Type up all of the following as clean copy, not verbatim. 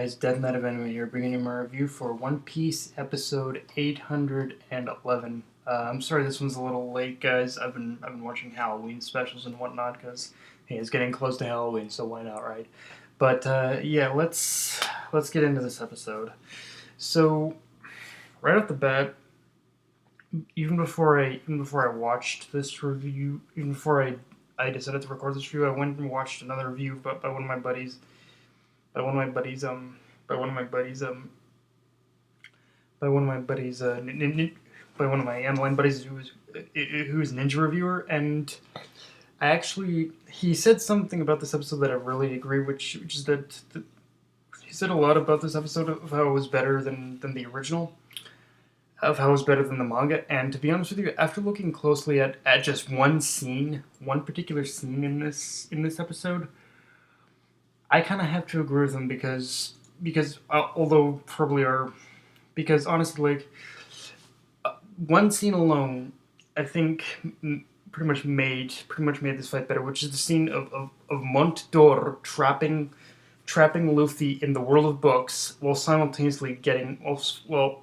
guys, Death Knight of Anime here, bringing you my review for One Piece episode 811. I'm sorry this one's a little late, guys. I've been watching Halloween specials and whatnot because hey, it's getting close to Halloween, so why not, right? But yeah, let's get into this episode. So right off the bat, even before I watched this review, even before I decided to record this review, I went and watched another review by one of my buddies by one of my buddies by one of my buddies by one of my buddies by one of my online buddies who's a ninja reviewer, and he said something about this episode that I really agree, which is that he said a lot about this episode of how it was better than the original, of how it was better than the manga. And to be honest with you, after looking closely at just one particular scene in this episode, I kind of have to agree with him because although probably are because honestly, like one scene alone, I think pretty much made this fight better, which is the scene of Mont d'Or trapping Luffy in the world of books while simultaneously getting while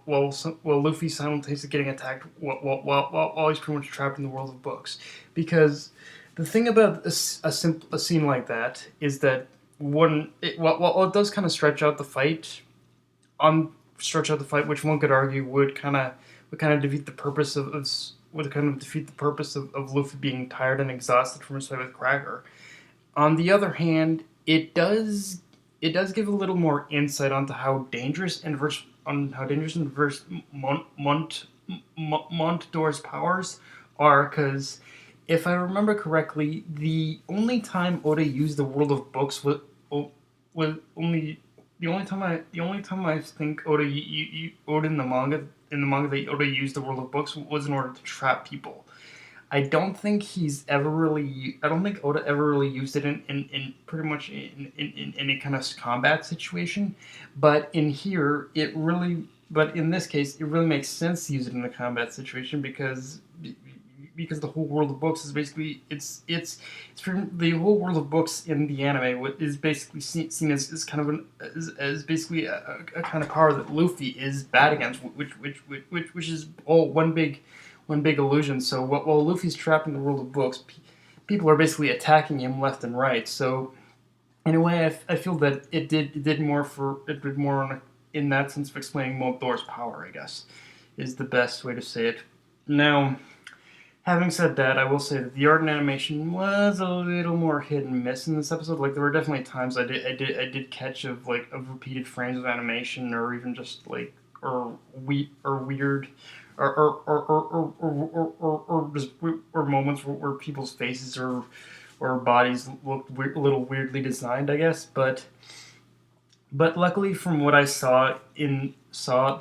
Luffy simultaneously getting attacked while he's pretty much trapped in the world of books. Because the thing about a scene like that is that while it does kind of stretch out the fight, which one could argue would kind of defeat the purpose of Luffy being tired and exhausted from his fight with Cracker. On the other hand, it does give a little more insight onto how dangerous and verse Mont'Dor's powers are, because if I remember correctly, the only time Oda used the world of books was only the only time I think Oda in the manga that Oda used the world of books was in order to trap people. I don't think Oda ever really used it in pretty much in any kind of combat situation, but in this case, it really makes sense to use it in a combat situation because the whole world of books is basically the whole world of books in the anime is basically seen as kind of as basically a kind of power that Luffy is bad against, which is all one big illusion. So while Luffy's trapped in the world of books, people are basically attacking him left and right. So in a way, I feel that it did more in that sense of explaining Mont'Dor's power, I guess, is the best way to say it. Now, having said that, I will say that the art and animation was a little more hit and miss in this episode. Like, there were definitely times I did catch of repeated frames of animation, or even just weird or moments where people's faces or bodies looked a little weirdly designed, I guess. But luckily, from what I saw, the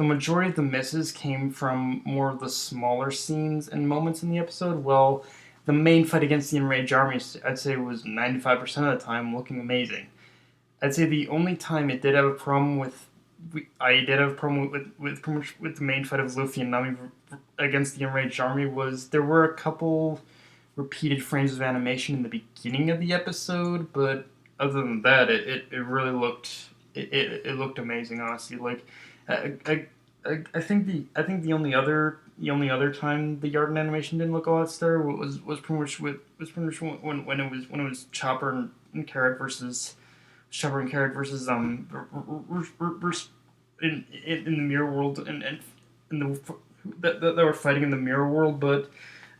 majority of the misses came from more of the smaller scenes and moments in the episode. Well, the main fight against the Enraged Army, I'd say, was 95% of the time looking amazing. I'd say the only time it did have a problem with the main fight of Luffy and Nami against the Enraged Army was there were a couple repeated frames of animation in the beginning of the episode, but other than that, it really looked it looked amazing, honestly. Like, I think the only other time the art and animation didn't look a lot stellar was pretty much when it was Chopper and Carrot versus in the mirror world, and that they were fighting in the mirror world. But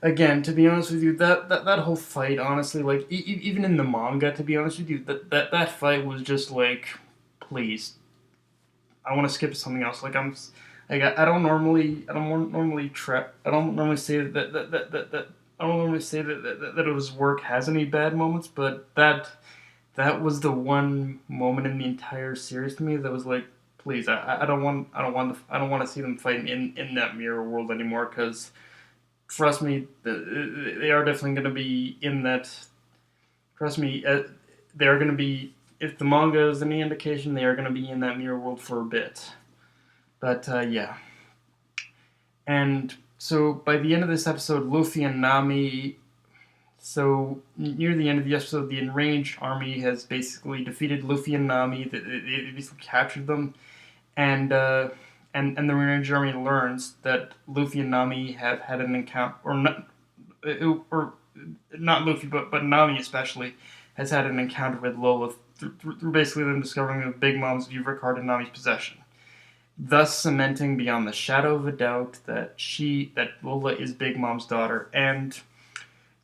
again, to be honest with you, that whole fight, honestly, like even in the manga, to be honest with you, that fight was just like, please, I want to skip to something else. Like, I don't normally say that Oda's work has any bad moments, but that was the one moment in the entire series to me that was like, please, I don't want to see them fighting in that mirror world anymore, because trust me, they are definitely going to be in that. Trust me, they are going to be. If the manga is any indication, they are going to be in that mirror world for a bit. But yeah. And so by the end of this episode, Luffy and Nami So near the end of the episode, the Enraged Army has basically defeated Luffy and Nami. They basically captured them, and and the Enraged Army learns that Luffy and Nami have had an encounter, or not Luffy, but Nami especially has had an encounter with Lola through basically them discovering the Big Mom's viewer card in Nami's possession, thus cementing beyond the shadow of a doubt that Lola is Big Mom's daughter. And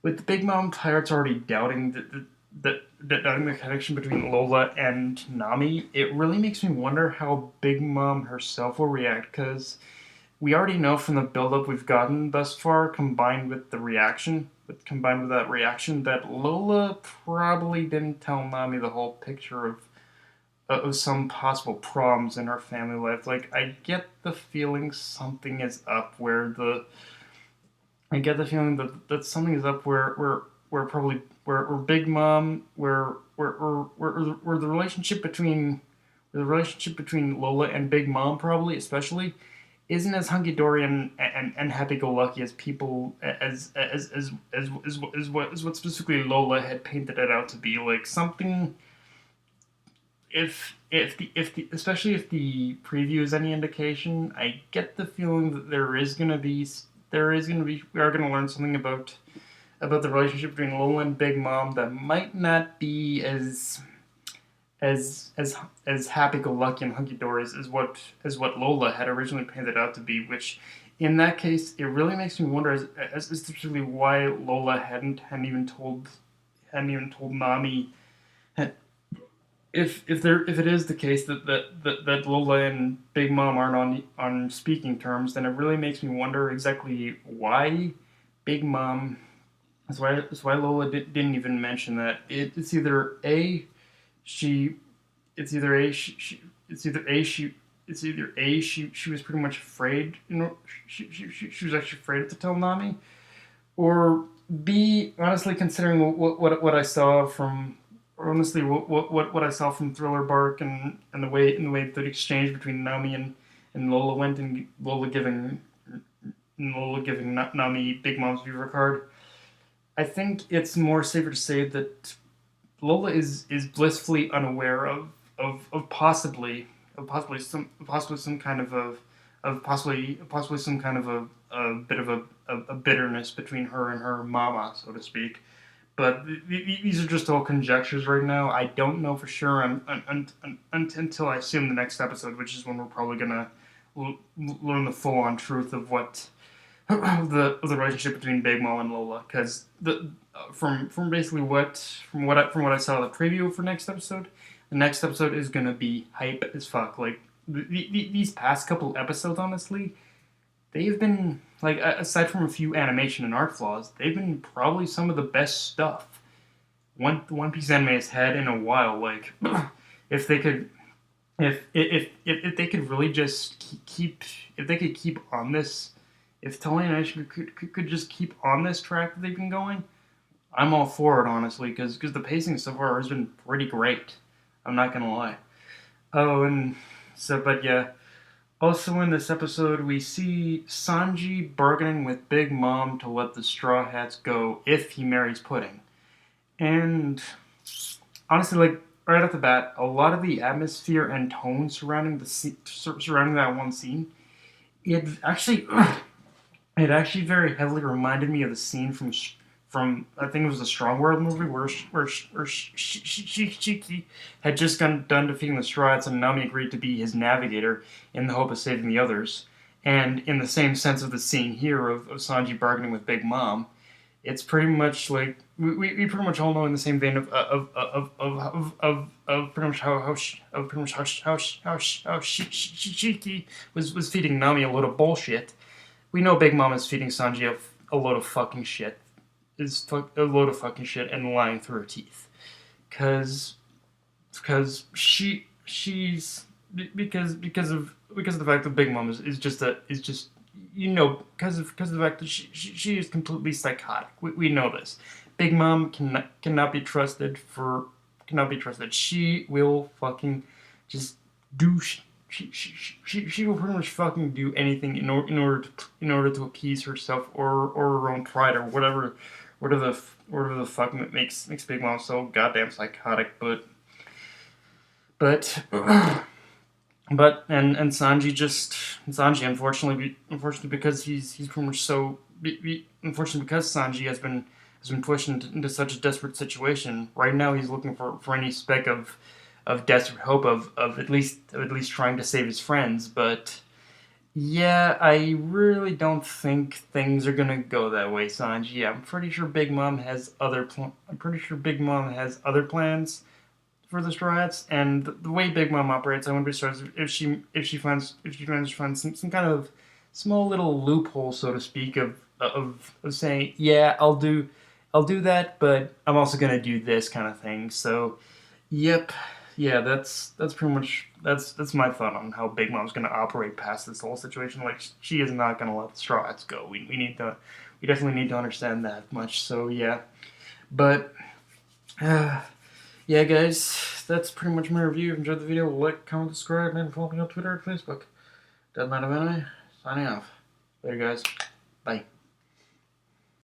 with the Big Mom pirates already doubting doubting the connection between Lola and Nami, it really makes me wonder how Big Mom herself will react, because we already know from the build-up we've gotten thus far, combined with that reaction, that Lola probably didn't tell Nami the whole picture of some possible problems in her family life. Like, I get the feeling something is up that something is up where probably where Big Mom where the relationship between Lola and Big Mom, probably especially, isn't as hunky dory and happy go lucky as people as what specifically Lola had painted it out to be. Like, something, if the especially if the preview is any indication, I get the feeling that we are gonna learn something about the relationship between Lola and Big Mom that might not be as happy go lucky and hunky dory as what Lola had originally painted out to be. Which, in that case, it really makes me wonder as to really why Lola hadn't even told Nami. If it is the case that Lola and Big Mom aren't on speaking terms, then it really makes me wonder exactly why Big Mom. That's why Lola didn't even mention that. It's either a she it's either a it's either a she was pretty much afraid, she was actually afraid to tell Nami, or B, honestly, considering what I saw from what I saw from Thriller Bark, and the way the exchange between Nami and Lola went, and Lola giving Nami Big Mom's viewer card. I think it's more safer to say that Lola is blissfully unaware of possibly some kind of possibly some kind of a bit of a bitterness between her and her mama, so to speak. But these are just all conjectures right now. I don't know for sure until I assume the next episode, which is when we're probably gonna learn the full on truth of what of the relationship between Big Mom and Lola. Because from basically what I saw in the preview for next episode, the next episode is gonna be hype as fuck. Like, these past couple episodes, honestly, they've been, like, aside from a few animation and art flaws, they've been probably some of the best stuff One Piece anime has had in a while. Like, if they could, if they could really just if they could keep on this, if Tony Animation could just keep on this track that they've been going, I'm all for it, honestly, because the pacing so far has been pretty great. I'm not gonna lie. Oh, and so, but yeah. Also, in this episode, we see Sanji bargaining with Big Mom to let the Straw Hats go if he marries Pudding. And honestly, like, right off the bat, a lot of the atmosphere and tone surrounding that one scene, it actually it actually very heavily reminded me of the scene from I think it was the Strong World movie where Shiki had just done defeating the Straw Hats, and Nami agreed to be his navigator in the hope of saving the others. And in the same sense of the scene here of Sanji bargaining with Big Mom, it's pretty much like we pretty much all know, in the same vein of pretty much how Shiki was feeding Nami a load of bullshit. We know Big Mom is feeding Sanji a load of fucking shit. A load of fucking shit and lying through her teeth, because she's because of the fact that Big Mom is just because of the fact that she is completely psychotic. We know this. Big Mom cannot be trusted. She will fucking just do. She will pretty much fucking do anything in order to appease herself or her own pride, or whatever the fuck makes Big Mom so goddamn psychotic. But and Sanji unfortunately because he's pretty much unfortunately because Sanji has been pushed into such a desperate situation. Right now he's looking for any speck of desperate hope of at least trying to save his friends. But yeah, I really don't think things are gonna go that way, Sanji. Yeah, I'm pretty sure Big Mom has other plans for the Straw Hats, and the way Big Mom operates, I wouldn't be surprised if she finds some kind of small little loophole, so to speak, of saying, yeah, I'll do that, but I'm also gonna do this kind of thing. So, yep, yeah, that's pretty much that's my thought on how Big Mom's gonna operate past this whole situation. Like, she is not gonna let the Straw Hats go. We definitely need to understand that much. So yeah, but. Yeah, guys, that's pretty much my review. If you enjoyed the video, like, comment, subscribe, and follow me on Twitter and Facebook. Dead Man of Anime, signing off. Later, guys. Bye.